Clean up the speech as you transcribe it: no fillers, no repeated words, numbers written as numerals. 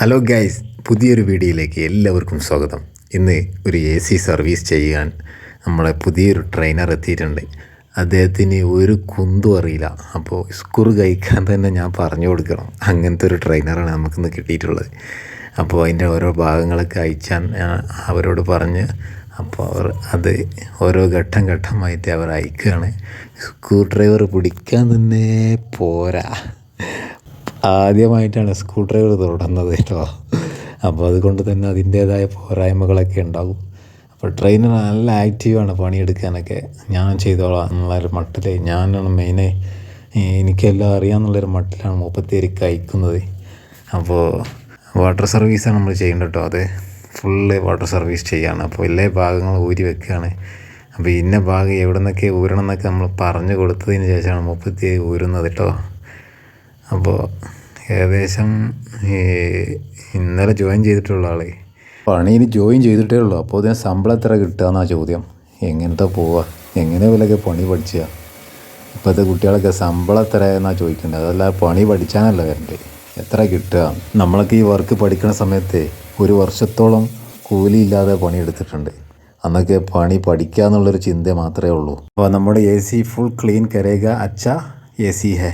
Hello guys, പുതിയൊരു വീഡിയോയിലേക്ക് എല്ലാവർക്കും സ്വാഗതം. ഇന്ന് ഒരു AC സർവീസ് ചെയ്യാൻ നമ്മളെ പുതിയൊരു ട്രെയിനർ എത്തിയിട്ടുണ്ട്. അദ്ദേഹത്തിന് ഒരു കുന്തും അറിയില്ല. അപ്പോൾ സ്ക്രൂ കഴിക്കാൻ തന്നെ ഞാൻ പറഞ്ഞു കൊടുക്കണം. അങ്ങനത്തെ ഒരു ട്രെയിനറാണ് നമുക്കിന്ന് കിട്ടിയിട്ടുള്ളത്. അപ്പോൾ അതിൻ്റെ ഓരോ ഭാഗങ്ങളൊക്കെ അയച്ചാൻ അവരോട് പറഞ്ഞ് അപ്പോൾ അവർ അത് ഓരോ ഘട്ടം ഘട്ടമായിട്ട് അവർ അയക്കുകയാണ്. സ്ക്രൂ ഡ്രൈവർ പിടിക്കാൻ തന്നെ പോരാ. ആദ്യമായിട്ടാണ് സ്ക്രൂ ഡ്രൈവർ തൊടുന്നത് കേട്ടോ. അപ്പോൾ അതുകൊണ്ട് തന്നെ അതിൻ്റേതായ പോരായ്മകളൊക്കെ ഉണ്ടാകും. അപ്പോൾ ട്രെയിനർ നല്ല ആക്റ്റീവാണ് പണിയെടുക്കാനൊക്കെ. ഞാൻ ചെയ്തോളാം എന്നുള്ളൊരു മട്ടിൽ, ഞാനാണ് മെയിനായി, എനിക്കെല്ലാം അറിയാമെന്നുള്ളൊരു മട്ടിലാണ് മുപ്പത്തേരിക്ക് അയക്കുന്നത്. അപ്പോൾ വാട്ടർ സർവീസാണ് നമ്മൾ ചെയ്യേണ്ടത് കേട്ടോ. അത് ഫുള്ള് വാട്ടർ സർവീസ് ചെയ്യുകയാണ്. അപ്പോൾ എല്ലാ ഭാഗങ്ങളും ഊരി വെക്കുകയാണ്. അപ്പോൾ ഇന്ന ഭാഗം എവിടെ നിന്നൊക്കെ ഊരണം എന്നൊക്കെ നമ്മൾ പറഞ്ഞു കൊടുത്തതിന് ശേഷമാണ് മുപ്പത്തേരി ഊരുന്നത് കേട്ടോ. അപ്പോൾ ഏകദേശം ഇന്നലെ ജോയിൻ ചെയ്തിട്ടുള്ള ആളെ പണിയിൽ ജോയിൻ ചെയ്തിട്ടേ ഉള്ളൂ. അപ്പോൾ അതിന് ശമ്പളം എത്ര കിട്ടുക എന്നാണ് ചോദ്യം. എങ്ങനത്തെ പോവുക, എങ്ങനെ വിലയൊക്കെ പണി പഠിച്ചുക. ഇപ്പോഴത്തെ കുട്ടികളൊക്കെ ശമ്പളം എത്ര എന്നാണ് ചോദിക്കേണ്ടത്. അതല്ല പണി പഠിച്ചാനല്ല വരണ്ടേ, എത്ര കിട്ടുക. നമ്മളൊക്കെ ഈ വർക്ക് പഠിക്കുന്ന സമയത്ത് ഒരു വർഷത്തോളം കൂലിയില്ലാതെ പണിയെടുത്തിട്ടുണ്ട്. അന്നൊക്കെ പണി പഠിക്കുക എന്നുള്ളൊരു ചിന്ത മാത്രമേ ഉള്ളൂ. അപ്പോൾ നമ്മുടെ AC ഫുൾ ക്ലീൻ കരേഗ അച്ഛാ AC ഹേ.